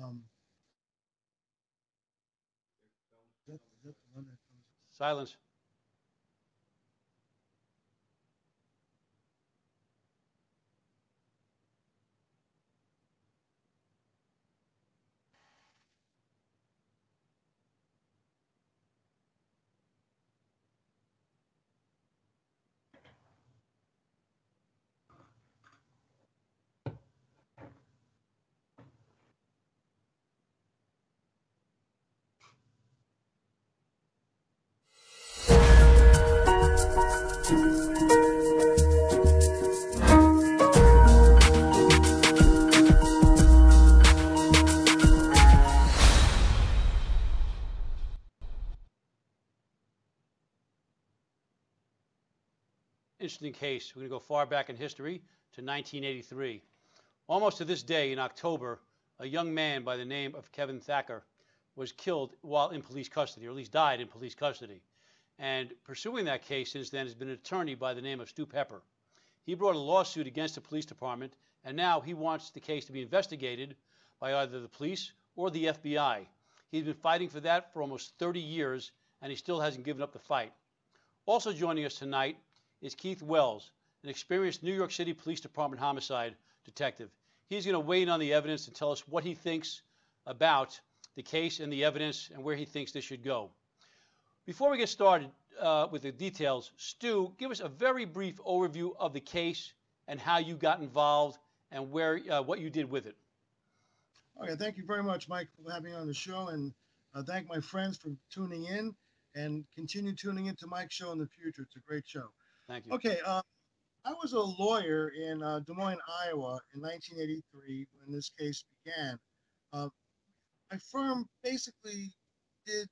Um, is that the one that comes? Silence. Interesting case. We're going to go far back in history to 1983. Almost to this day in October, a young man by the name of Kevin Thatcher was killed while in police custody, or at least died in police custody. And pursuing that case since then has been an attorney by the name of Stu Pepper. He brought a lawsuit against the police department, and now he wants the case to be investigated by either the police or the FBI. He's been fighting for that for almost 30 years, and he still hasn't given up the fight. Also joining us tonight is Keith Wells, an experienced New York City Police Department homicide detective. He's going to weigh in on the evidence and tell us what he thinks about the case and the evidence and where he thinks this should go. Before we get started with the details, Stu, give us a very brief overview of the case and how you got involved and what you did with it. Okay, thank you very much, Mike, for having me on the show, and thank my friends for tuning in, and continue tuning into Mike's show in the future. It's a great show. Thank you. Okay, I was a lawyer in Des Moines, Iowa in 1983 when this case began. My firm basically did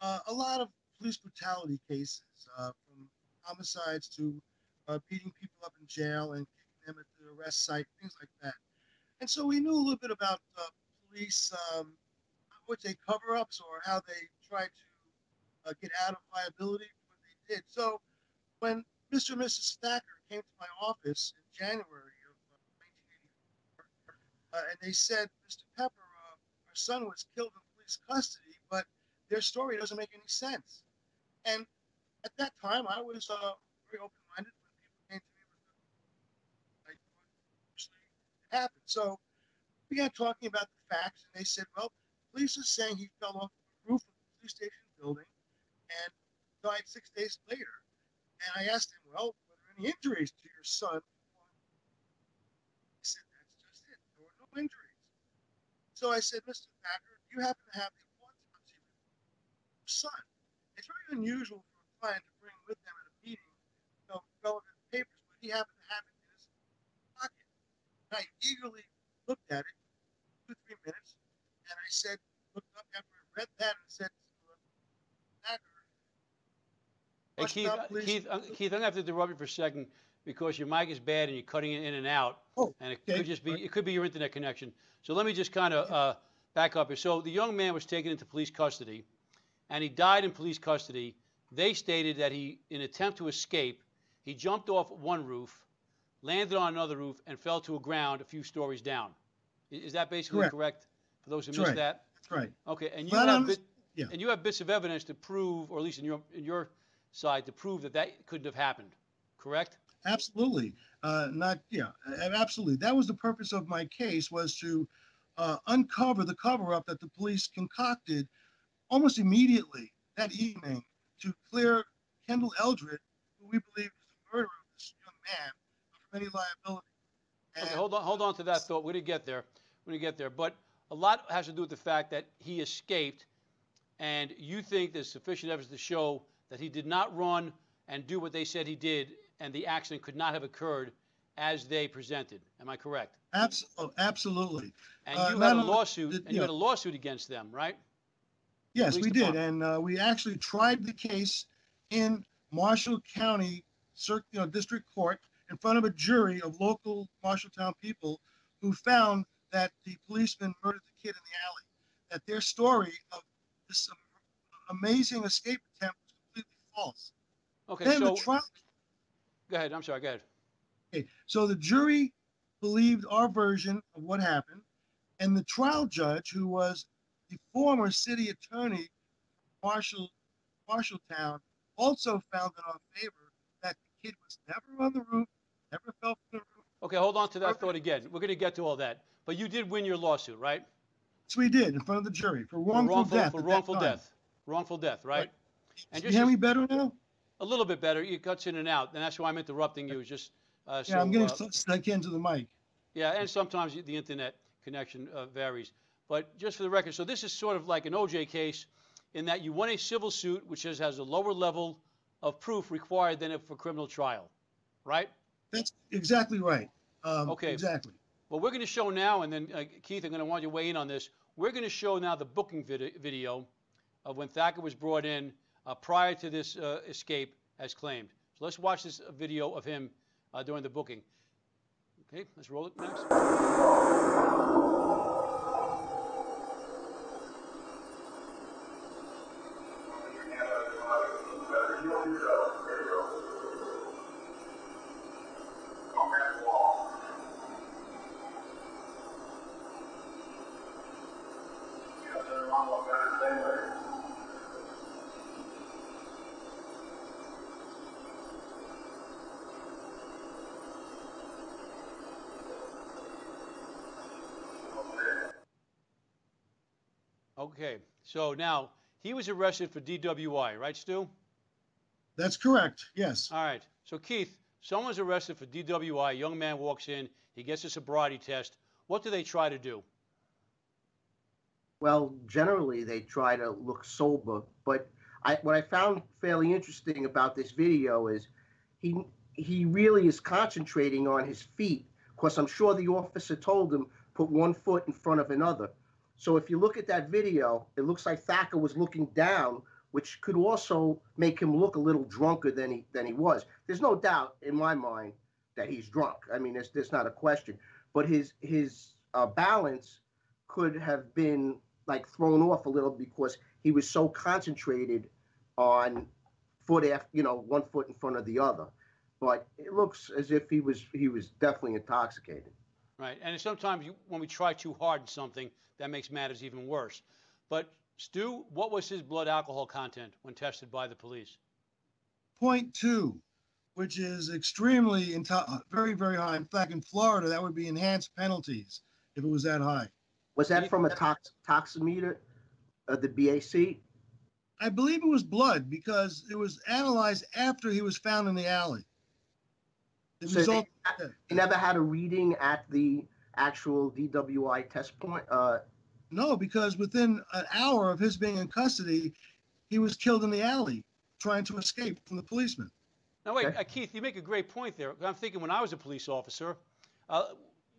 a lot of police brutality cases, from homicides to beating people up in jail and kicking them at the arrest site, things like that. And so we knew a little bit about police, I would say, cover-ups, or how they tried to get out of liability for what they did. So when Mr. and Mrs. Thacker came to my office in January of 1984, and they said, Mr. Pepper, our son was killed in police custody, but their story doesn't make any sense. And at that time, I was very open-minded when people came to me with the idea of what actually happened. So we began talking about the facts, and they said, well, police is saying he fell off the roof of the police station building and died 6 days later. And I asked him, well, were there any injuries to your son? He said, that's just it. There were no injuries. So I said, Mr. Thacker, do you happen to have the autopsy report of your son? It's very unusual for a client to bring with them at a meeting, relevant papers, but he happened to have it in his pocket. And I eagerly looked at it, 2 or 3 minutes, and I said, looked up after I read that and said, Thacker, Hey, Keith, I'm going to have to interrupt you for a second because your mic is bad and you're cutting it in and out. Oh, and it okay. could just be it could be your internet connection. So let me just kind of back up here. So the young man was taken into police custody, and he died in police custody. They stated that he, in an attempt to escape, he jumped off one roof, landed on another roof, and fell to a ground a few stories down. Is that basically correct? For those who missed that. That's right. Okay, and Yeah. you have bits of evidence to prove, or at least in your side, to prove that that couldn't have happened, correct? Absolutely. Absolutely. That was the purpose of my case, was to uncover the cover-up that the police concocted almost immediately that evening to clear Kendall Eldred, who we believe is the murderer of this young man, from any liability. Okay, hold on to that thought. We're going to get there. But a lot has to do with the fact that he escaped, and you think there's sufficient evidence to show that he did not run and do what they said he did, and the accident could not have occurred as they presented. Am I correct? Absolutely. And you had a lawsuit, you had a lawsuit against them, right? Yes, we did, and we actually tried the case in Marshall County District Court in front of a jury of local Marshalltown people who found that the policeman murdered the kid in the alley, that their story of this amazing escape attempt was completely false. Okay, then so the trial. Go ahead. I'm sorry. Go ahead. Okay, so the jury believed our version of what happened. And the trial judge, who was the former city attorney, Marshall, Marshalltown, also found in our favor that the kid was never on the roof, never fell from the roof. Okay, hold on to that thought again. We're going to get to all that. But you did win your lawsuit, right? So we did in front of the jury for For wrongful death. for at wrongful that time. death. Wrongful death, right? And You just hear me better now? a little bit better. It cuts in and out, and that's why I'm interrupting you. Just Yeah, I'm getting stuck into the mic. yeah, and sometimes the internet connection varies. But just for the record, so this is sort of like an OJ case in that you won a civil suit which has a lower level of proof required than for criminal trial, right? That's exactly right. Okay. Exactly. Well, we're going to show now, and then Keith, I'm going to want you to weigh in on this. We're going to show now the booking video of when Thatcher was brought in prior to this escape as claimed. So let's watch this video of him during the booking. Okay, let's roll it next. Okay, so now he was arrested for DWI, right, Stu? That's correct. Yes. All right. So Keith, someone's arrested for DWI. A young man walks in. He gets a sobriety test. What do they try to do? Well, generally they try to look sober, but what I found fairly interesting about this video is he really is concentrating on his feet, because I'm sure the officer told him put one foot in front of another. So if you look at that video, it looks like Thatcher was looking down, which could also make him look a little drunker than he was. There's no doubt in my mind that he's drunk. I mean, there's not a question. But his balance could have been like thrown off a little because he was so concentrated on one foot in front of the other. But it looks as if he was definitely intoxicated. Right, and sometimes when we try too hard in something, that makes matters even worse. But Stu, what was his blood alcohol content when tested by the police? 0.2, which is extremely, very, very high. In fact, in Florida, that would be enhanced penalties if it was that high. Was that from a toximeter, the BAC? I believe it was blood because it was analyzed after he was found in the alley. So they never had a reading at the actual DWI test point? No, because within an hour of his being in custody, he was killed in the alley trying to escape from the policeman. Now, wait, Keith, you make a great point there. I'm thinking when I was a police officer,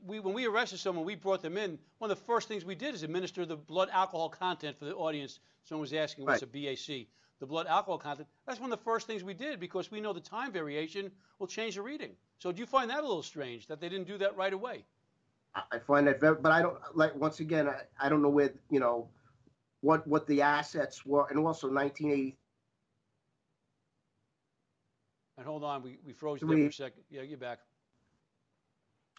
when we arrested someone, we brought them in, one of the first things we did is administer the blood alcohol content for the audience. Someone was asking what's a BAC. The blood alcohol content, that's one of the first things we did because we know the time variation will change the reading. So do you find that a little strange that they didn't do that right away? I find that very, but I don't, like, once again, I don't know where, what the assets were, and also 1980. And hold on, we froze there for a second. Yeah, you're back.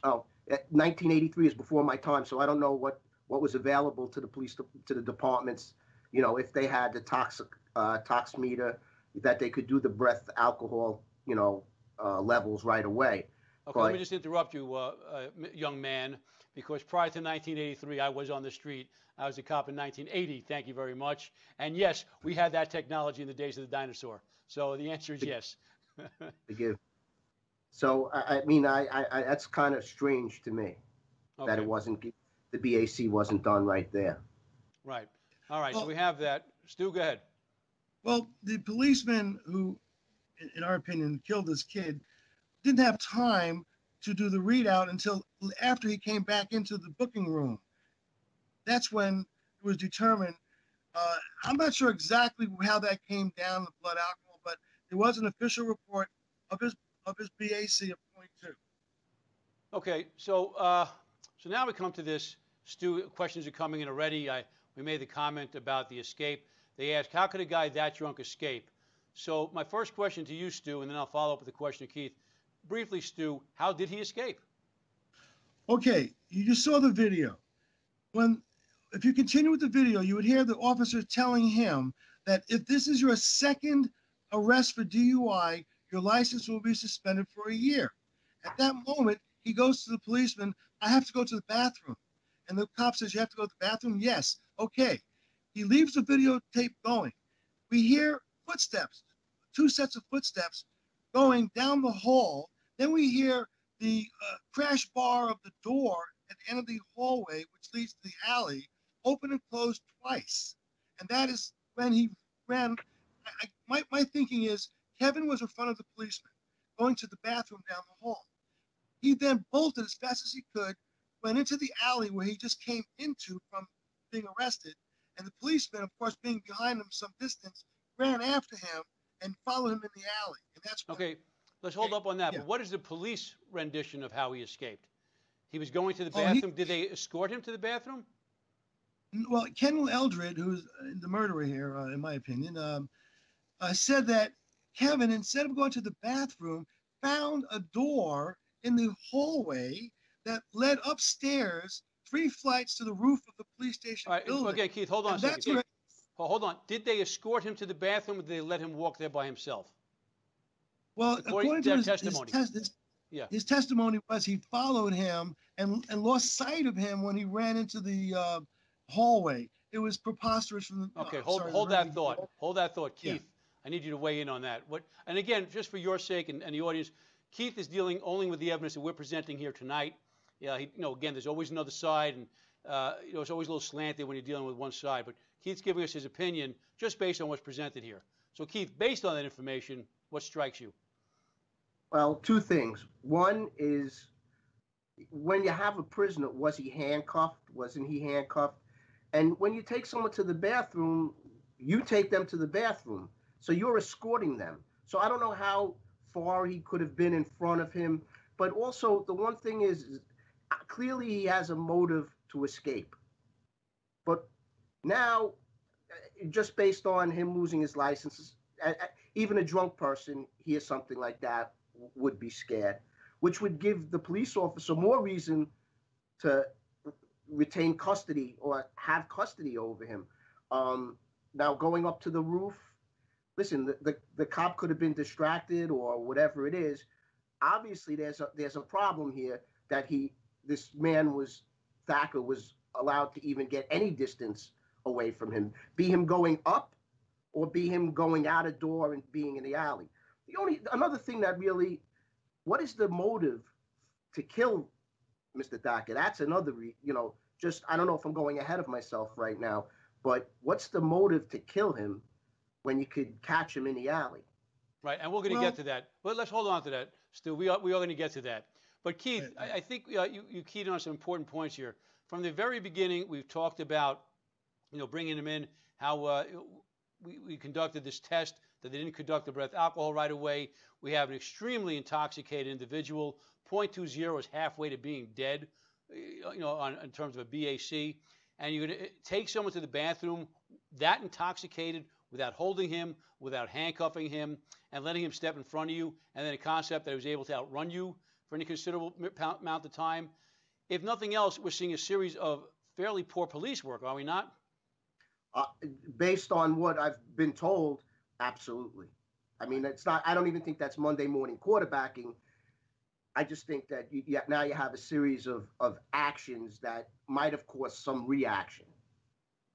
Oh, 1983 is before my time, so I don't know what was available to the police, to the departments, if they had the toximeter, that they could do the breath alcohol, levels right away. Okay, let me just interrupt you, young man, because prior to 1983, I was on the street. I was a cop in 1980. Thank you very much. And yes, we had that technology in the days of the dinosaur. So the answer is yes. Thank you. So I mean, I that's kind of strange to me that it wasn't, the BAC wasn't done right there. Right. All right. So we have that. Stu, go ahead. Well, the policeman who, in our opinion, killed this kid didn't have time to do the readout until after he came back into the booking room. That's when it was determined. I'm not sure exactly how that came down, the blood alcohol, but there was an official report of his BAC of 0.2. Okay, so so now we come to this. Stu, questions are coming in already. We made the comment about the escape. They asked, how could a guy that drunk escape? So my first question to you, Stu, and then I'll follow up with a question to Keith. Briefly, Stu, how did he escape? Okay, you just saw the video. when, if you continue with the video, you would hear the officer telling him that if this is your second arrest for DUI, your license will be suspended for a year. At that moment, he goes to the policeman, I have to go to the bathroom. And the cop says, you have to go to the bathroom? Yes. Okay. He leaves the videotape going. We hear footsteps, two sets of footsteps going down the hall. Then we hear the crash bar of the door at the end of the hallway, which leads to the alley, open and close twice. And that is when he ran. My thinking is Kevin was in front of the policeman, going to the bathroom down the hall. He then bolted as fast as he could, went into the alley where he just came into from being arrested. And the policeman, of course, being behind him some distance, ran after him and followed him in the alley. And that's when, Okay, let's hold up on that. Yeah. But what is the police rendition of how he escaped? He was going to the bathroom. Did they escort him to the bathroom? Well, Kendall Eldred, who's the murderer here, in my opinion, said that Kevin, instead of going to the bathroom, found a door in the hallway that led upstairs 3 flights to the roof of the police station building. Okay, Keith, hold on a second. Hold on. Did they escort him to the bathroom, or did they let him walk there by himself? Well, according to his testimony, his testimony was he followed him and lost sight of him when he ran into the hallway. It was preposterous from the. Okay, hold that thought. Hold that thought, Keith. Yeah. I need you to weigh in on that. And again, just for your sake and the audience, Keith is dealing only with the evidence that we're presenting here tonight. Yeah, again, there's always another side, and it's always a little slanted when you're dealing with one side. But Keith's giving us his opinion just based on what's presented here. So, Keith, based on that information, what strikes you? Well, 2 things. One is, when you have a prisoner, was he handcuffed? Wasn't he handcuffed? And when you take someone to the bathroom, you take them to the bathroom. So you're escorting them. So I don't know how far he could have been in front of him. But also, the one thing is clearly he has a motive to escape. But now, just based on him losing his license, even a drunk person hears something like that would be scared, which would give the police officer more reason to retain custody or have custody over him. Now, going up to the roof, listen, the cop could have been distracted or whatever it is. Obviously, there's a problem here that this man Thatcher was allowed to even get any distance away from him, be him going up or be him going out a door and being in the alley. Another thing that really, what is the motive to kill Mr. Thatcher? That's another, I don't know if I'm going ahead of myself right now, but what's the motive to kill him when you could catch him in the alley? Right, and we're going to get to that. But let's hold on to that, Stu. We are going to get to that. But Keith, I think you keyed on some important points here. From the very beginning, we've talked about, bringing him in, how we conducted this test, that they didn't conduct the breath alcohol right away. We have an extremely intoxicated individual. 0.20 is halfway to being dead, in terms of a BAC. And you're going to take someone to the bathroom that intoxicated without holding him, without handcuffing him, and letting him step in front of you, and then a concept that he was able to outrun you for any considerable amount of time. If nothing else, we're seeing a series of fairly poor police work, are we not? Based on what I've been told, absolutely. I mean, I don't even think that's Monday morning quarterbacking. I just think that now you have a series of actions that might have caused some reaction.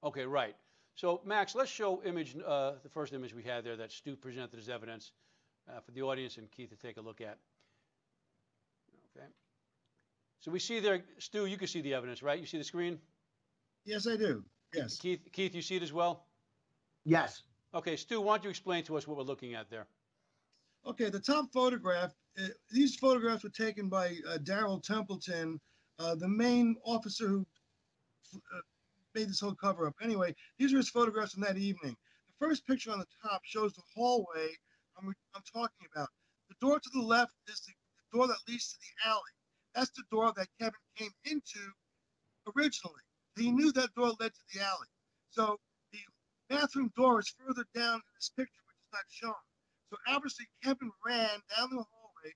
Okay, right. So, Max, let's show the first image we had there that Stu presented as evidence for the audience and Keith to take a look at. Okay. So we see there, Stu, you can see the evidence, right? You see the screen? Yes, I do. Yes. Keith, you see it as well? Yes. Okay, Stu, why don't you explain to us what we're looking at there? Okay, the top photograph, these photographs were taken by Darrell Templeton, the main officer who made this whole cover-up. Anyway, these are his photographs from that evening. The first picture on the top shows the hallway I'm talking about. The door to the left is the door that leads to the alley. That's the door that Kevin came into originally. He knew that door led to the alley. So the bathroom door is further down in this picture, which is not shown. So obviously Kevin ran down the hallway,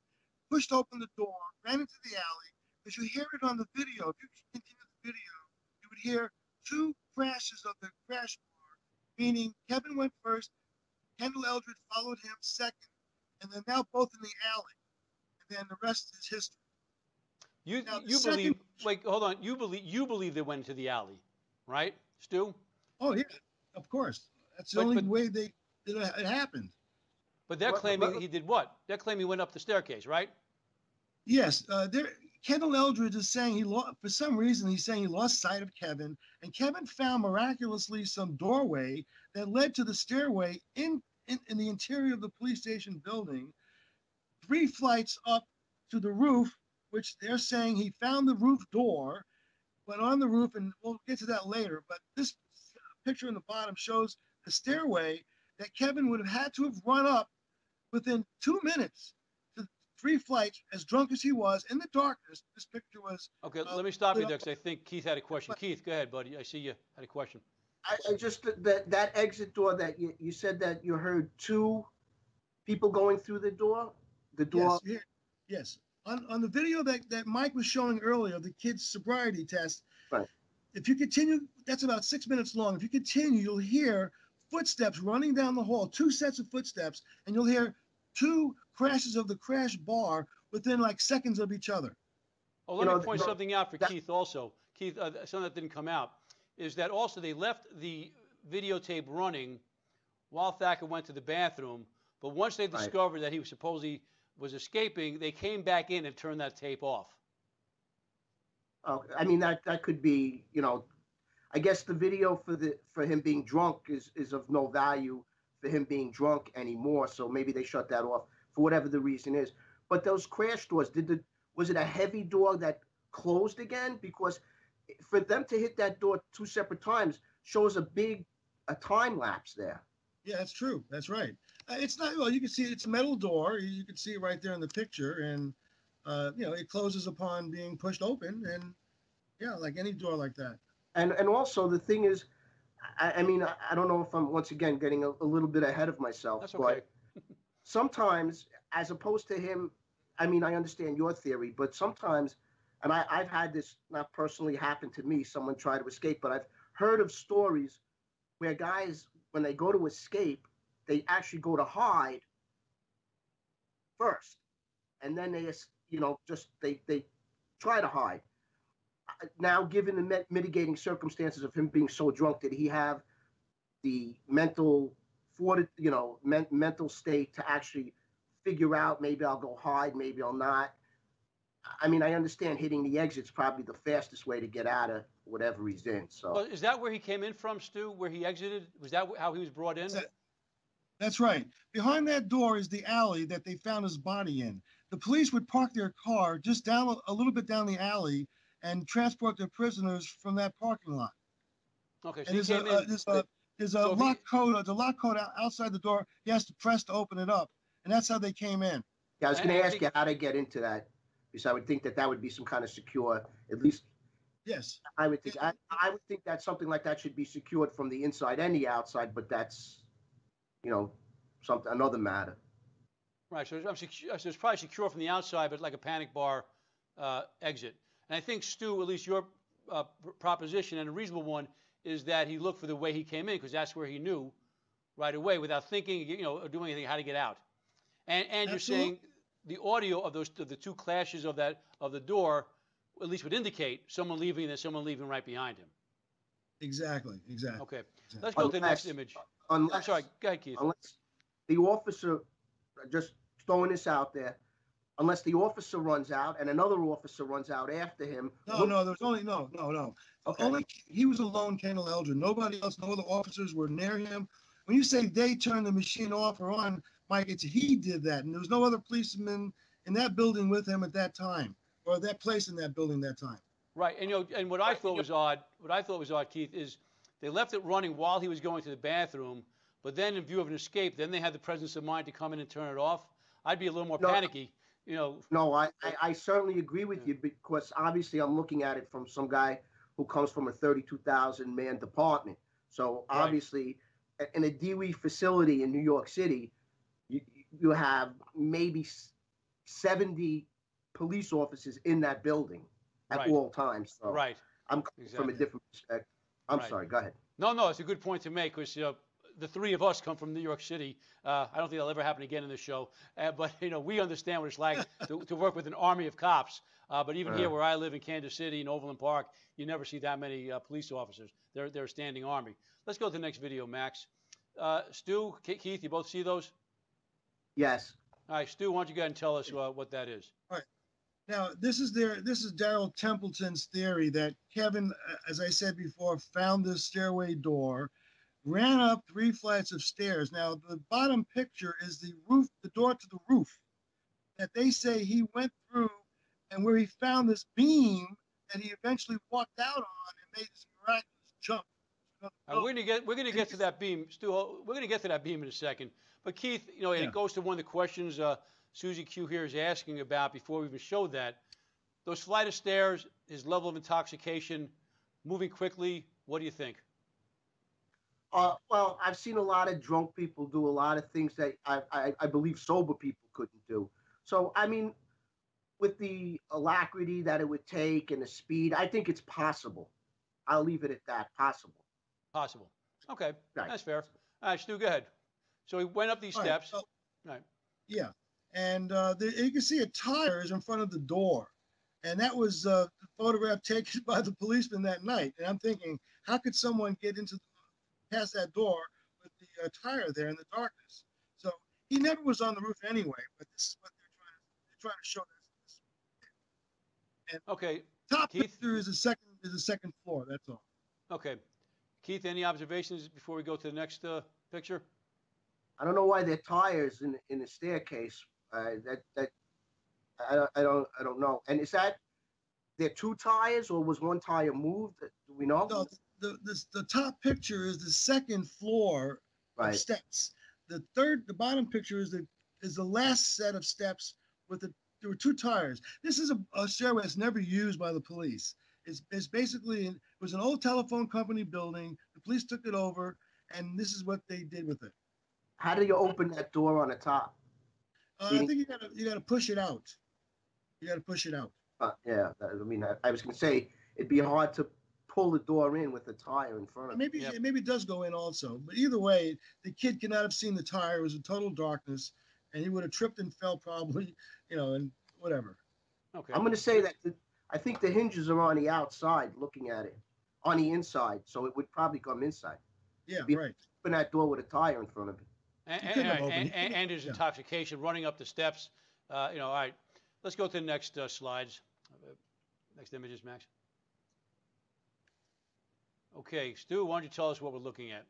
pushed open the door, ran into the alley. As you hear it on the video, if you continue the video, you would would hear two crashes of the crash bar, meaning Kevin went first, Kendall Eldred followed him second, and they're now both in the alley. And then the rest is history. You believe? Wait, hold on. You believe they went into the alley, right, Stu? Oh yeah, of course. That's the only way it happened. But they're claiming he did what? They're claiming he went up the staircase, right? Yes. Kendall Eldridge is saying he lost, for some reason, he's saying he lost sight of Kevin, and Kevin found miraculously some doorway that led to the stairway in the interior of the police station building, 3 flights up to the roof, which they're saying he found the roof door, went on the roof, and we'll get to that later. But this picture in the bottom shows the stairway that Kevin would have had to have run up within 2 minutes to 3 flights, as drunk as he was, in the darkness. This picture was... Okay, let me stop you there, because I think Keith had a question. Keith, go ahead, buddy. I see you had a question. I just, that exit door that you said that you heard 2 people going through the door? The door? Yes. On the video that Mike was showing earlier of the kid's sobriety test, right. If you continue, that's about 6 minutes long. If you continue, you'll hear footsteps running down the hall, 2 sets of footsteps, and you'll hear 2 crashes of the crash bar within like seconds of each other. Oh, let me point something out for Keith also. Keith, something that didn't come out is that also they left the videotape running while Thatcher went to the bathroom, but once they discovered that he was supposedly was escaping, they came back in and turned that tape off. Oh, I mean, that could be, I guess the video for him being drunk is of no value for him being drunk anymore. So maybe they shut that off for whatever the reason is. But those crash doors, was it a heavy door that closed again? Because for them to hit that door 2 separate times shows a time lapse there. Yeah, that's true. That's right. It's not, well, you can see it's a metal door. You can see it right there in the picture. And, it closes upon being pushed open. And, yeah, like any door like that. And also the thing is, I mean, I don't know if I'm once again getting a little bit ahead of myself. That's okay. But sometimes, as opposed to him, I mean, I understand your theory, but sometimes, and I've had this not personally happen to me, someone tried to escape, but I've heard of stories where guys, when they go to escape, they actually go to hide first. And then they try to hide. Now, given the mitigating circumstances of him being so drunk, did he have the mental state to actually figure out, maybe I'll go hide, maybe I'll not? I mean, I understand hitting the exit's probably the fastest way to get out of whatever he's in. So, well, is that where he came in from, Stu? Where he exited? Was that how he was brought in? That's right. Behind that door is the alley that they found his body in. The police would park their car just down a little bit down the alley and transport their prisoners from that parking lot. Okay, so there's a lock code. The lock code outside the door. He has to press to open it up, and that's how they came in. Yeah, I was going to ask you how to get into that, because I would think that would be some kind of secure, at least. Yes, I would think. I would think that something like that should be secured from the inside and the outside, but that's, another matter. Right. So it's probably secure from the outside, but like a panic bar exit. And I think, Stu, at least your proposition, and a reasonable one, is that he looked for the way he came in, because that's where he knew right away, without thinking, or doing anything, how to get out. And you're saying the audio of the 2 clashes of the door, at least would indicate someone leaving and someone leaving right behind him. Exactly. Okay. Let's go to the next image. I'm sorry. Go ahead, Keith. Unless the officer, just throwing this out there, unless the officer runs out and another officer runs out after him. No, there's only, no. Okay. Only he was alone, Kendall Eldred. Nobody else, no other officers were near him. When you say they turned the machine off or on, Mike, it's he did that. And there was no other policeman in that building with him at that time, or that place in that building that time. Right. And what I thought was odd, Keith, is they left it running while he was going to the bathroom, but then in view of an escape, then they had the presence of mind to come in and turn it off. I'd be a little more panicky. No, I certainly agree with you, because obviously I'm looking at it from some guy who comes from a 32,000 man department. So obviously, in a DWI facility in New York City, you have maybe 70 police officers in that building at all times. So, I'm coming from a different perspective. I'm Right. sorry. Go ahead. No, it's a good point to make because the three of us come from New York City. I don't think that'll ever happen again in this show, but we understand what it's like to work with an army of cops. But even here, where I live in Kansas City in Overland Park, you never see that many police officers. They're a standing army. Let's go to the next video, Max. Stu, Keith, you both see those? Yes. All right, Stu, why don't you go ahead and tell us what that is? All right. Now, this is Daryl Templeton's theory that Kevin, as I said before, found this stairway door, ran up 3 flights of stairs. Now, the bottom picture is the roof, the door to the roof, that they say he went through, and where he found this beam that he eventually walked out on and made this miraculous jump. We're gonna get to that beam, Stu. We're gonna get to that beam in a second. But Keith, and it goes to one of the questions Susie Q here is asking about before we even showed that. Those flight of stairs, his level of intoxication, moving quickly. What do you think? Well, I've seen a lot of drunk people do a lot of things that I believe sober people couldn't do. So, I mean, with the alacrity that it would take and the speed, I think it's possible. I'll leave it at that. Possible. Possible. Okay, right. That's fair. All right, Stu, go ahead. So he went up these steps. Right, so, right. Yeah, and you can see a tire is in front of the door, and that was the photograph taken by the policeman that night. And I'm thinking, how could someone get past that door with the tire there in the darkness? So he never was on the roof anyway. But this is what they're trying to show us. And okay, top Keith? picture is the second floor. That's all. Okay, Keith, any observations before we go to the next picture? I don't know why there are tires in the staircase. I don't know. And is that there 2 tires or was 1 tire moved? Do we know? No, the top picture is the second floor of steps. The bottom picture is the last set of steps there were 2 tires. This is a stairway that's never used by the police. It's basically, it was an old telephone company building. The police took it over, and this is what they did with it. How do you open that door on the top? I think you gotta push it out. You gotta push it out. Yeah, I mean, I was gonna say it'd be hard to pull the door in with the tire in front of it. Maybe it does go in also, but either way, the kid could not have seen the tire. It was in total darkness, and he would have tripped and fell probably, and whatever. Okay. I'm gonna say that I think the hinges are on the outside, looking at it, on the inside, so it would probably come inside. Yeah, right. Open that door with a tire in front of it. And his intoxication running up the steps. All right, let's go to the next slides. Next images, Max. Okay, Stu, why don't you tell us what we're looking at?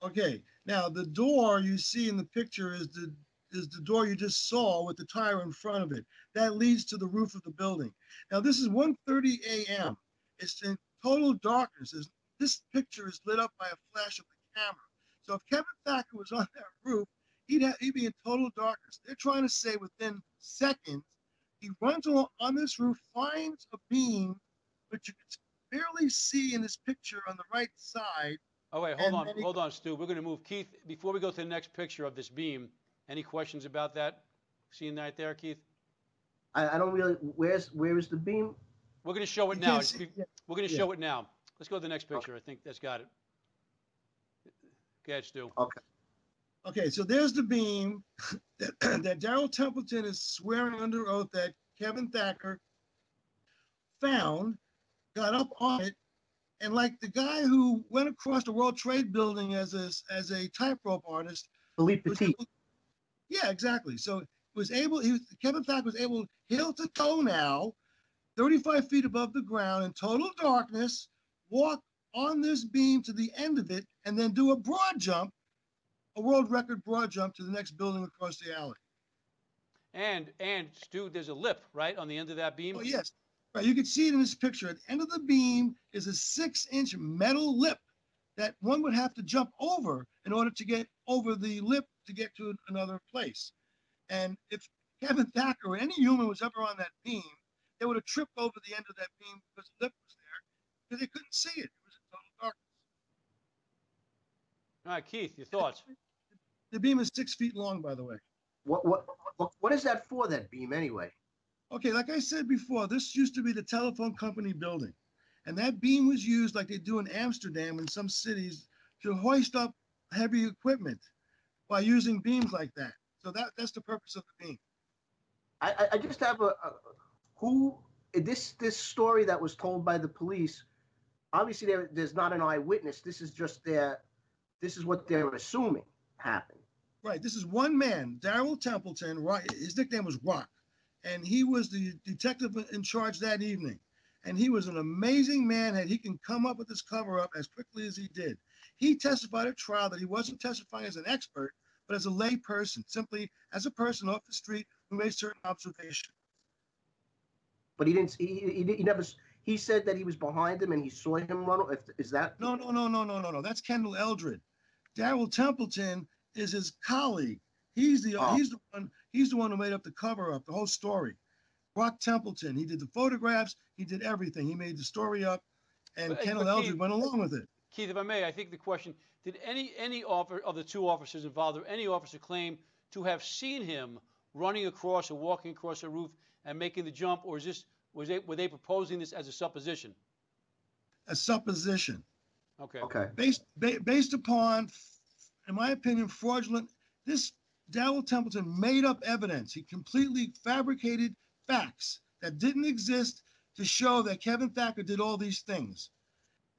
Okay, now the door you see in the picture is the door you just saw with the tire in front of it. That leads to the roof of the building. Now this is 1:30 a.m. It's in total darkness. This picture is lit up by a flash of the camera. So if Kevin Thatcher was on that roof, he'd be in total darkness. They're trying to say within seconds, he runs on this roof, finds a beam, which you can barely see in this picture on the right side. Oh, wait, hold on, Stu. We're going to move. Keith, before we go to the next picture of this beam, any questions about that? Seeing that there, Keith? I don't really, where is the beam? We're going to show it now. We're going to show it now. Let's go to the next picture. Okay. I think that's got it. Go ahead, Stu. Okay, so there's the beam that Daryl Templeton is swearing under oath that Kevin Thatcher found, got up on it, and like the guy who went across the World Trade Building as a tightrope artist. Philippe Petit. Yeah, exactly. So Kevin Thatcher was able, heel to toe now, 35 feet above the ground in total darkness, walk on this beam to the end of it, and then do a broad jump, a world record broad jump to the next building across the alley. And Stu, there's a lip, right, on the end of that beam? Oh, yes. Right, you can see it in this picture. At the end of the beam is a 6-inch metal lip that one would have to jump over in order to get over the lip to get to another place. And if Kevin Thatcher or any human was ever on that beam, they would have tripped over the end of that beam because the lip was there, because they couldn't see it. It was in total darkness. All right, Keith, your thoughts? The beam is 6 feet long, by the way. What is that for, that beam, anyway? Okay, like I said before, this used to be the telephone company building. And that beam was used like they do in Amsterdam and some cities to hoist up heavy equipment by using beams like that. So that's the purpose of the beam. I just have who this story that was told by the police. Obviously, there's not an eyewitness. This is just this is what they're assuming happened. Right. This is one man, Darrell Templeton. Right. His nickname was Rock, and he was the detective in charge that evening. And he was an amazing man. And he can come up with this cover up as quickly as he did. He testified at trial that he wasn't testifying as an expert, but as a lay person, simply as a person off the street who made certain observations. But he didn't. He never. He said that he was behind him and he saw him run. Is that? No. That's Kendall Eldred. Darrell Templeton is his colleague. He's the one who made up the cover up, the whole story. Rock Templeton. He did the photographs. He did everything. He made the story up, and Kendall Eldred went along with it. Keith, if I may, I think the question: did any of the two officers involved, or any officer, claim to have seen him running across or walking across a roof and making the jump, or were they proposing this as a supposition? A supposition. Okay. Okay. Based upon, in my opinion, fraudulent. This Darrell Templeton made up evidence. He completely fabricated facts that didn't exist to show that Kevin Thatcher did all these things.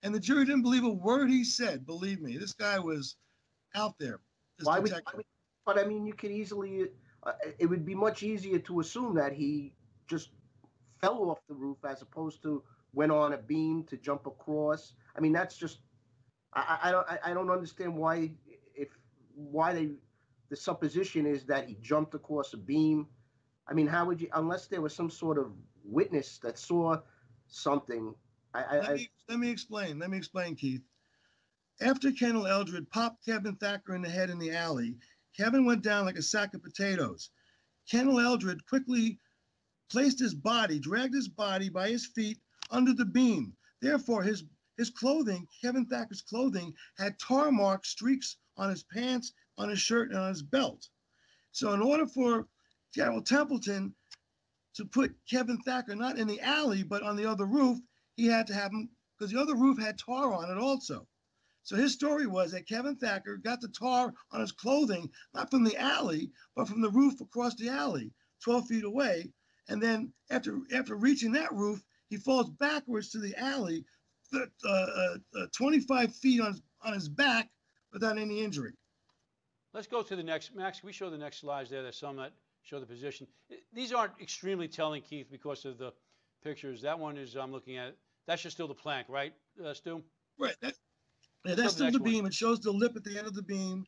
And the jury didn't believe a word he said. Believe me, this guy was out there. But I mean, you could easily, it would be much easier to assume that he just fell off the roof as opposed to went on a beam to jump across. I mean, that's just, I don't understand the supposition is that he jumped across a beam. I mean, how would you, unless there was some sort of witness that saw something. Let me explain, Keith. After Kendall Eldred popped Kevin Thatcher in the head in the alley, Kevin went down like a sack of potatoes. Kendall Eldred quickly dragged his body by his feet under the beam. Therefore, his clothing, Kevin Thacker's clothing, had tar mark streaks on his pants, on his shirt, and on his belt. So in order for Darrell Templeton to put Kevin Thatcher not in the alley, but on the other roof, he had to have him, because the other roof had tar on it also. So his story was that Kevin Thatcher got the tar on his clothing, not from the alley, but from the roof across the alley, 12 feet away. And then after reaching that roof, he falls backwards to the alley, 25 feet on his back without any injury. Let's go to the next. Max, can we show the next slides there? There's some that show the position. These aren't extremely telling, Keith, because of the pictures. That one is, I'm looking at, that's just still the plank, right, Stu? Right. That's still the beam. It shows the lip at the end of the beam.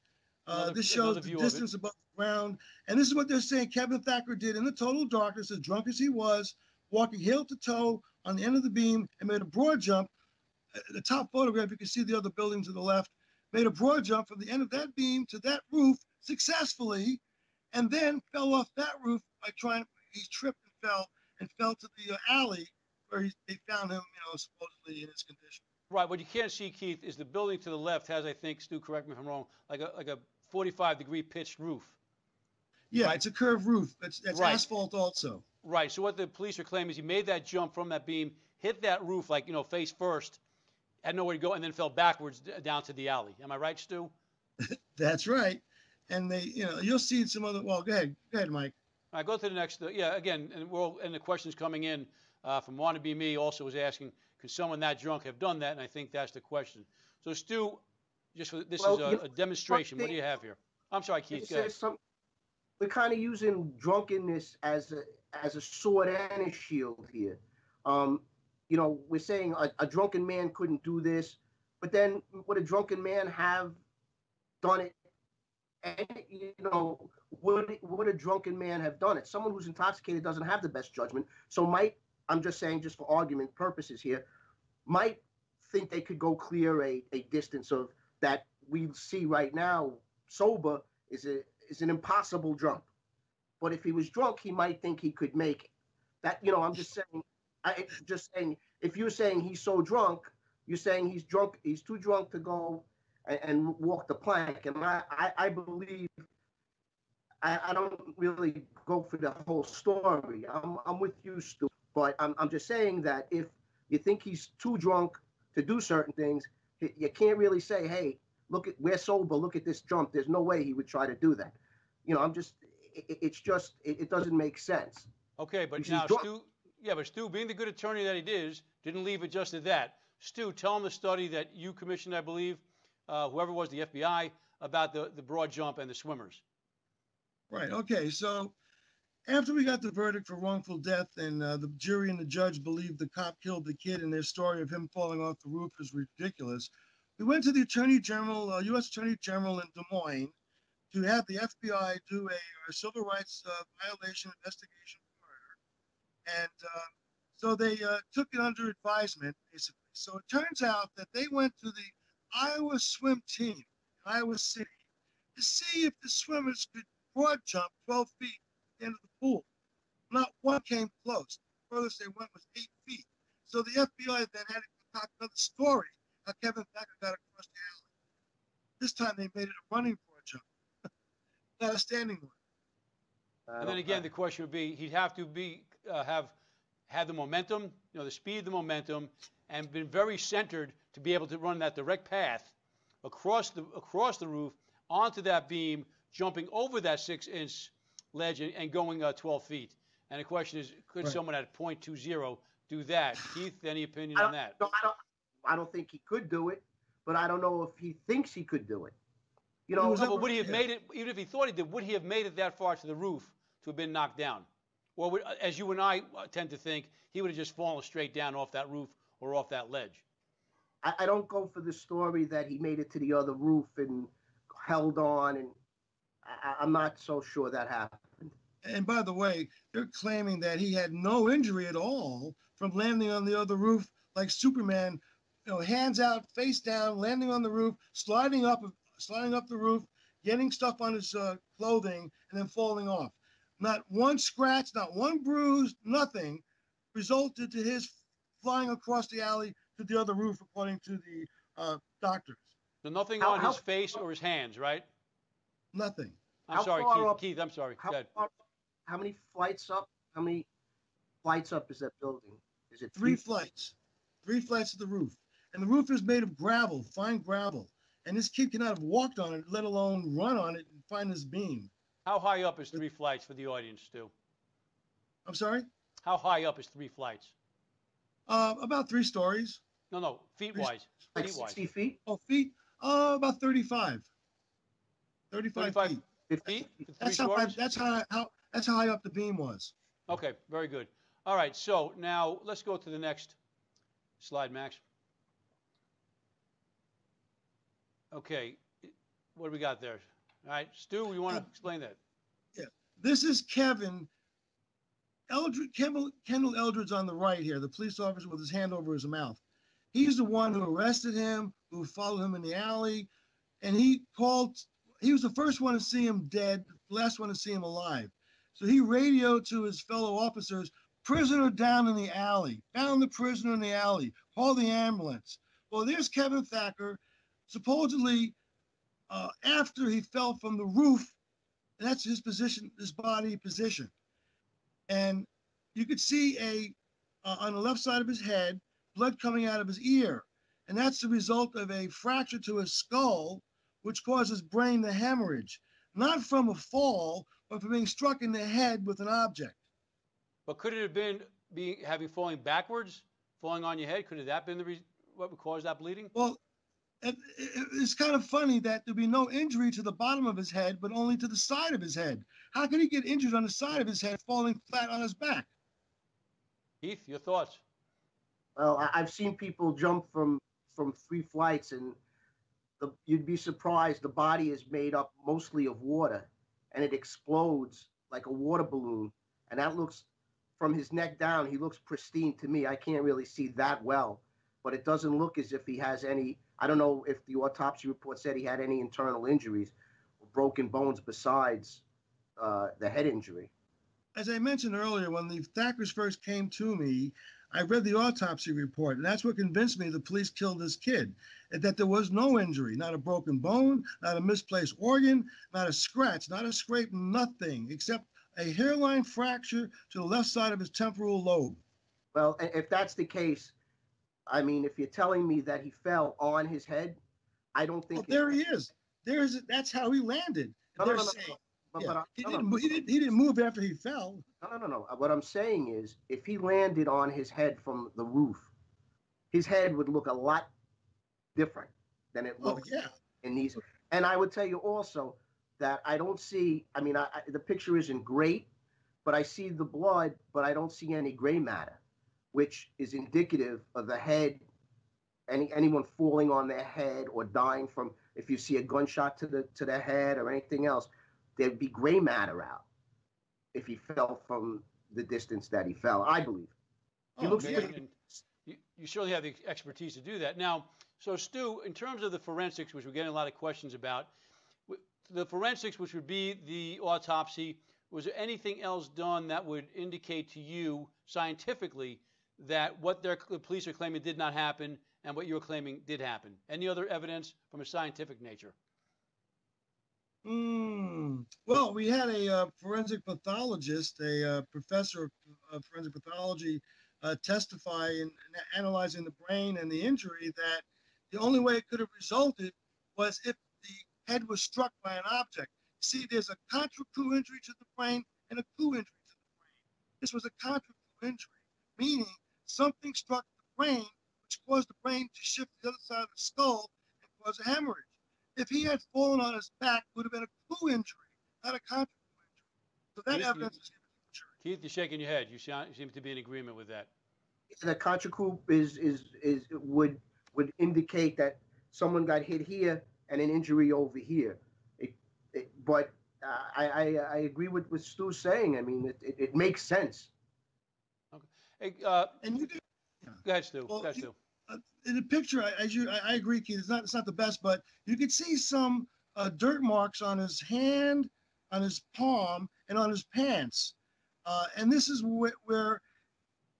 This shows the distance above the ground. And this is what they're saying Kevin Thatcher did in the total darkness, as drunk as he was, walking heel to toe on the end of the beam, and made a broad jump. The top photograph, you can see the other building to the left, made a broad jump from the end of that beam to that roof successfully, and then fell off that roof by he tripped and fell to the alley where they found him, supposedly in his condition. Right. What you can't see, Keith, is the building to the left has, I think, Stu, correct me if I'm wrong, like a 45-degree pitched roof. Yeah, right? It's a curved roof. It's right. Asphalt also. Right. So what the police are claiming is he made that jump from that beam, hit that roof like, face first, had nowhere to go, and then fell backwards down to the alley. Am I right, Stu? That's right. And you'll see some other. Well, go ahead, Mike. All right, go to the next. Again, and the questions coming in from Wannabe Me also was asking, could someone that drunk have done that? And I think that's the question. So, Stu, this is a demonstration. What do you have here? I'm sorry, Keith. Go ahead. We're kind of using drunkenness as a sword and a shield here. We're saying a drunken man couldn't do this, but then would a drunken man have done it? And would a drunken man have done it? Someone who's intoxicated doesn't have the best judgment. So I'm just saying, just for argument purposes here, might think they could go clear a distance of that we see right now sober is an impossible jump. But if he was drunk, he might think he could make it. That, I'm just saying, if you're saying he's so drunk, you're saying he's drunk, he's too drunk to go and walk the plank. And I believe, I don't really go for the whole story. I'm with you, Stu. But I'm just saying that if you think he's too drunk to do certain things. You can't really say, hey, we're sober. Look at this jump. There's no way he would try to do that. It doesn't make sense. Okay, but now Stu, but Stu, being the good attorney that he is, didn't leave it just at that. Stu, tell him the study that you commissioned, I believe, whoever was the FBI, about the broad jump and the swimmers. Right. Okay. So after we got the verdict for wrongful death and the jury and the judge believed the cop killed the kid and their story of him falling off the roof is ridiculous, we went to the Attorney General, U.S. Attorney General in Des Moines to have the FBI do a civil rights violation investigation for murder. And so they took it under advisement, basically. So it turns out that they went to the Iowa swim team in Iowa City to see if the swimmers could broad jump 12 feet at the end of the pool. Not one came close. The furthest they went was 8 feet. So the FBI then had to concoct another story how Kevin Thacker got across the alley. This time they made it a running broad jump, not a standing one. And then again, the question would be, he'd have to have had the momentum, the speed, the momentum, and been very centered to be able to run that direct path across the roof onto that beam, jumping over that 6-inch ledge and going 12 feet. And the question is, could someone at 0.20 do that? Keith, any opinion on that? No, I don't think he could do it, but I don't know if he thinks he could do it. But would he have made it, even if he thought he did, would he have made it that far to the roof to have been knocked down? Or would, as you and I tend to think, he would have just fallen straight down off that roof or off that ledge? I don't go for the story that he made it to the other roof and held on, and I'm not so sure that happened. And by the way, they're claiming that he had no injury at all from landing on the other roof like Superman, hands out, face down, landing on the roof, sliding up the roof, getting stuff on his clothing, and then falling off. Not one scratch, not one bruise, nothing resulted to his flying across the alley to the other roof, according to the doctors. So nothing on his face or his hands, right? Nothing. I'm sorry, Keith. I'm sorry. Go ahead. How many flights up? How many flights up is that building? Is it three flights? 3 flights to the roof. And the roof is made of gravel, fine gravel. And this kid cannot have walked on it, let alone run on it and find this beam. How high up is 3 flights for the audience, Stu? I'm sorry? How high up is 3 flights? About 3 stories. No, feet-wise. Like 60 feet? Oh, feet? About 35. 35 feet. Feet? That's how high up the beam was. Okay, very good. All right, so now let's go to the next slide, Max. Okay, what do we got there? All right, Stu, you want to explain that? Yeah, this is Kevin Eldred. Kendall Eldred's on the right here, the police officer with his hand over his mouth. He's the one who arrested him, who followed him in the alley, and he was the first one to see him dead, the last one to see him alive. So he radioed to his fellow officers, prisoner down in the alley, found the prisoner in the alley, call the ambulance. Well, there's Kevin Thacker, supposedly after he fell from the roof, and that's his position, his body position. And you could see on the left side of his head, blood coming out of his ear. And that's the result of a fracture to his skull, which causes brain to hemorrhage, not from a fall, but from being struck in the head with an object. But could it have been having falling backwards, falling on your head? Could have that been what would cause that bleeding? Well, it's kind of funny that there'd be no injury to the bottom of his head, but only to the side of his head. How could he get injured on the side of his head, falling flat on his back? Keith, your thoughts? Well, I've seen people jump from 3 flights, and you'd be surprised. The body is made up mostly of water, and it explodes like a water balloon. And that looks, from his neck down, he looks pristine to me. I can't really see that well, but it doesn't look as if he has any. I don't know if the autopsy report said he had any internal injuries or broken bones besides the head injury. As I mentioned earlier, when the Thackers first came to me, I read the autopsy report, and that's what convinced me the police killed this kid, and that there was no injury, not a broken bone, not a misplaced organ, not a scratch, not a scrape, nothing, except a hairline fracture to the left side of his temporal lobe. Well, if that's the case, I mean, if you're telling me that he fell on his head, I don't Well, think. there he is. That's how he landed. No, no, They're no, no. saying, But, yeah, but he no, didn't. no, He didn't move after he fell. no. What I'm saying is, if he landed on his head from the roof, his head would look a lot different than it Oh looks yeah. in these. And I would tell you also that I don't see. I mean, the picture isn't great, but I see the blood, but I don't see any gray matter, which is indicative of the head. Anyone falling on their head or dying from, if you see a gunshot to the head or anything else, there'd be gray matter out if he fell from the distance that he fell. I believe he Oh looks Okay, yeah. pretty. and you certainly have the expertise to do that. Now, so Stu, in terms of the forensics, which we're getting a lot of questions about, the forensics, which would be the autopsy, was there anything else done that would indicate to you scientifically that what the police are claiming did not happen and what you're claiming did happen? Any other evidence from a scientific nature? Well, we had a forensic pathologist, a professor of forensic pathology, testify in analyzing the brain and the injury that the only way it could have resulted was if the head was struck by an object. See, there's a contra coup injury to the brain and a coup injury to the brain. This was a contra coup injury, meaning something struck the brain, which caused the brain to shift to the other side of the skull and cause a hemorrhage. If he had fallen on his back, it would have been a coup injury, not a contra coup injury. So that evidence is given to the jury. Keith, you're shaking your head. You seem to be in agreement with that. The contra coup would indicate that someone got hit here and an injury over here. But I agree with what Stu's saying. I mean, it makes sense. Okay. Hey, And you did. Yeah. go ahead, Stu. Well, Go ahead, Stu. In the picture, I agree, Keith. It's not the best, but you could see some dirt marks on his hand, on his palm, and on his pants. And this is where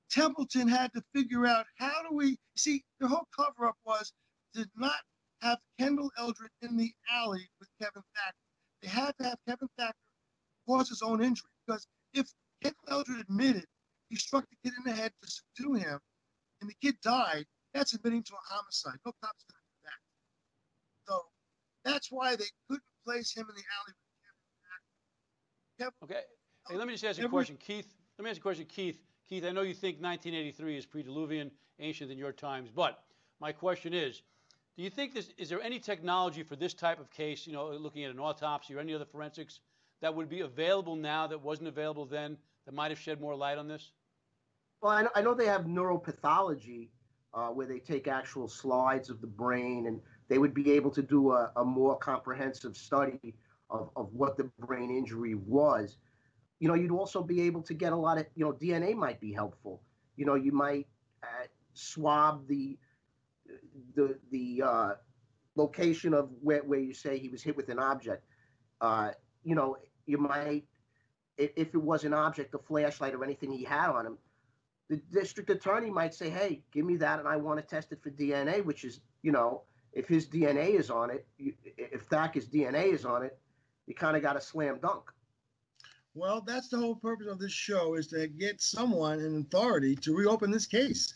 Templeton had to figure out how do we see the whole cover-up was did not have Kendall Eldred in the alley with Kevin Thatcher. They had to have Kevin Thatcher cause his own injury because if Kendall Eldred admitted he struck the kid in the head to subdue him, and the kid died, that's admitting to a homicide. No cop's going to do that. So that's why they couldn't place him in the alley with Kevin. Okay. Hey, let me just ask you a question, Keith. Let me ask you a question, Keith. Keith, I know you think 1983 is pre-Diluvian, ancient in your times, but my question is, do you think is there any technology for this type of case, you know, looking at an autopsy or any other forensics, that would be available now that wasn't available then, that might have shed more light on this? Well, I know they have neuropathology where they take actual slides of the brain, and they would be able to do a more comprehensive study of what the brain injury was. You know, you'd also be able to get a lot of, you know, DNA might be helpful. You know, you might swab the location of where you say he was hit with an object. You know, you might, if it was an object, a flashlight or anything he had on him, the district attorney might say, hey, give me that and I want to test it for DNA, which is, you know, if his DNA is on it, if Thacker's DNA is on it, you kind of got a slam dunk. Well, that's the whole purpose of this show, is to get someone in authority to reopen this case,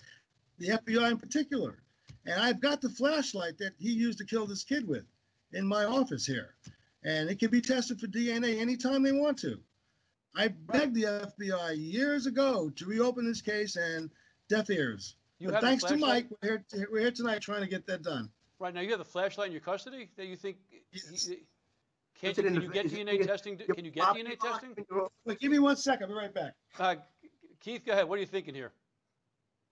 the FBI in particular. And I've got the flashlight that he used to kill this kid with in my office here. And it can be tested for DNA anytime they want to. I begged the FBI years ago to reopen this case, and deaf ears. But thanks to Mike, we're here tonight trying to get that done. Right, now you have the flashlight in your custody that you think... Yes. Can you get DNA testing? Can you get DNA testing? Wait, give me 1 second. I'll be right back. Keith, go ahead. What are you thinking here?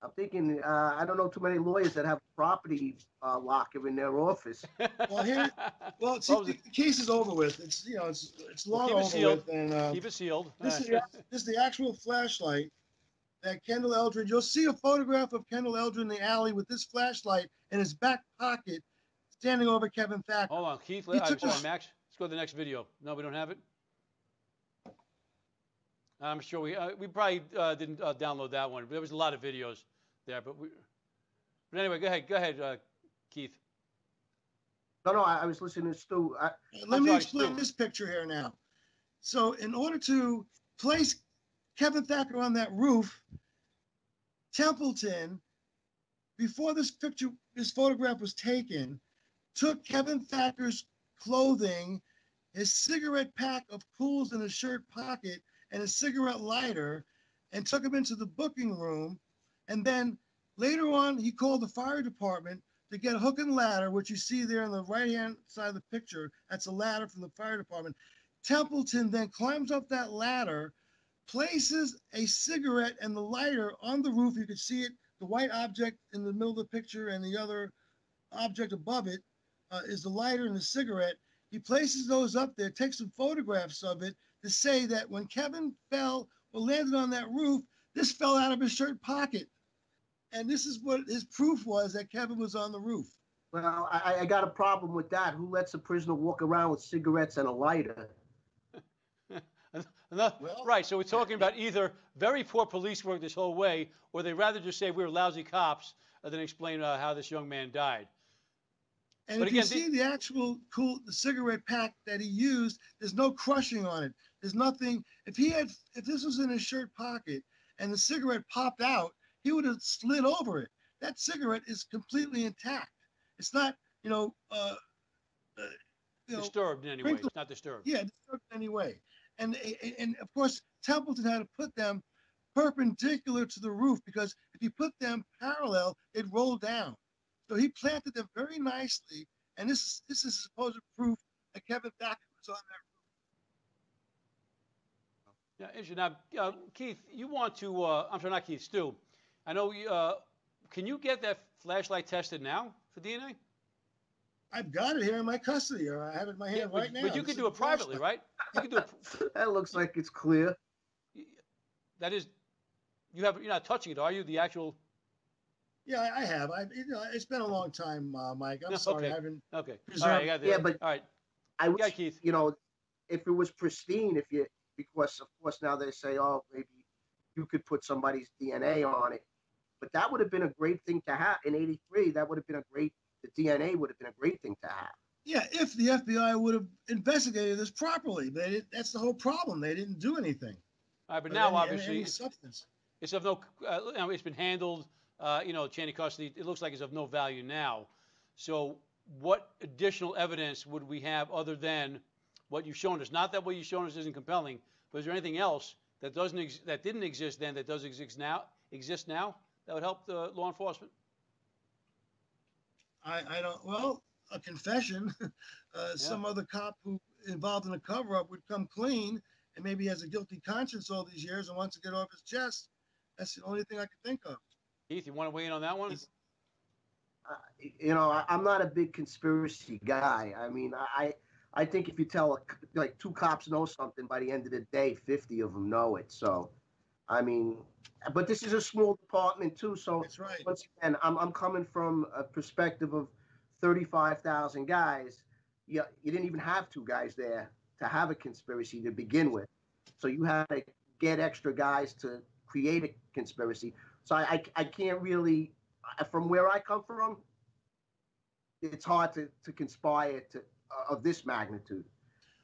I'm thinking, I don't know too many lawyers that have property locker in their office. Well, see, the case is over with. It's, you know, it's long over sealed. with. And keep it sealed. This is the actual flashlight that Kendall Eldred. You'll see a photograph of Kendall Eldred in the alley with this flashlight in his back pocket, standing over Kevin Thatcher. Hold on, Keith. Max. Let's go to the next video. No, we don't have it. I'm sure we probably didn't download that one. There was a lot of videos there, but anyway, go ahead, Keith. No, I was listening to Stu. Let me explain this picture here now. So, in order to place Kevin Thatcher on that roof, Templeton before this photograph was taken, took Kevin Thacker's clothing, his cigarette pack of Cools in his shirt pocket, and his cigarette lighter, and took him into the booking room. And then later on, he called the fire department to get a hook and ladder, which you see there on the right-hand side of the picture. That's a ladder from the fire department. Templeton then climbs up that ladder, places a cigarette and the lighter on the roof. You can see it, the white object in the middle of the picture, and the other object above it is the lighter and the cigarette. He places those up there, takes some photographs of it to say that when Kevin fell or landed on that roof, this fell out of his shirt pocket. And this is what his proof was, that Kevin was on the roof. Well, I got a problem with that. Who lets a prisoner walk around with cigarettes and a lighter? Well, right, so we're talking about either very poor police work this whole way, or they rather just say we were lousy cops than explain how this young man died. And if you see the actual the cigarette pack that he used, there's no crushing on it. There's nothing. If this was in his shirt pocket and the cigarette popped out, he would have slid over it. That cigarette is completely intact. It's not, disturbed in any way. It's not disturbed. Yeah, disturbed in any way. And of course, Templeton had to put them perpendicular to the roof, because if you put them parallel, it'd roll down. So he planted them very nicely, and this is supposed proof that Kevin Thacker was on that roof. Yeah, now, Keith, you want to? I'm sorry, not Keith. Stu, I know. Can you get that flashlight tested now for DNA? I've got it here in my custody, or I have it in my hand right now. But you can do it privately, right? You can do it. That looks like it's clear. That is, you're not touching it, are you? The actual. Yeah, I have. It's been a long time, Mike. I'm sorry. Okay. I haven't. Okay. Preserved. All right. I got yeah, but all right. I wish, Keith. If it was pristine, because of course now they say, oh, maybe you could put somebody's DNA on it, but that would have been a great thing to have in '83. That would have been the DNA would have been a great thing to have. Yeah, if the FBI would have investigated this properly, but that's the whole problem. They didn't do anything. All right, but now obviously any substance. It's of no. It's been handled. Chain of custody. It looks like it's of no value now. So, what additional evidence would we have other than what you've shown us? Not that what you've shown us isn't compelling, but is there anything else that that didn't exist then that does exist now that would help the law enforcement? I don't. Well, a confession. Some other cop who involved in a cover-up would come clean, and maybe has a guilty conscience all these years and wants to get off his chest. That's the only thing I can think of. Keith, you want to weigh in on that one? I'm not a big conspiracy guy. I mean, I think if you tell like two cops know something, by the end of the day, 50 of them know it. So, I mean, but this is a small department too. So that's right. Once again, I'm coming from a perspective of 35,000 guys. You didn't even have two guys there to have a conspiracy to begin with. So you had to get extra guys to create a conspiracy. So I can't really, from where I come from, it's hard to conspire of this magnitude.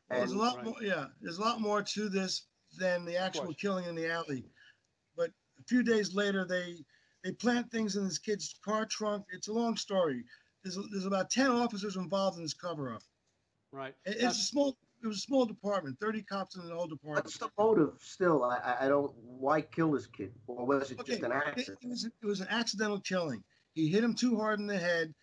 Well, there's a lot more. Yeah, there's a lot more to this than the actual killing in the alley. But a few days later, they plant things in this kid's car trunk. It's a long story. There's about 10 officers involved in this cover-up. Right. It was a small department, 30 cops in the whole department. What's the motive still? I don't, why kill this kid? Or was it just an accident? It was an accidental killing. He hit him too hard in the head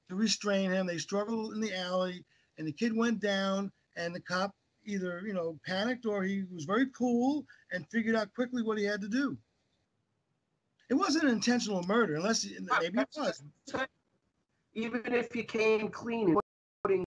to restrain him. They struggled in the alley, and the kid went down, and the cop either, panicked, or he was very cool and figured out quickly what he had to do. It wasn't an intentional murder, unless maybe it was. Even if you came clean,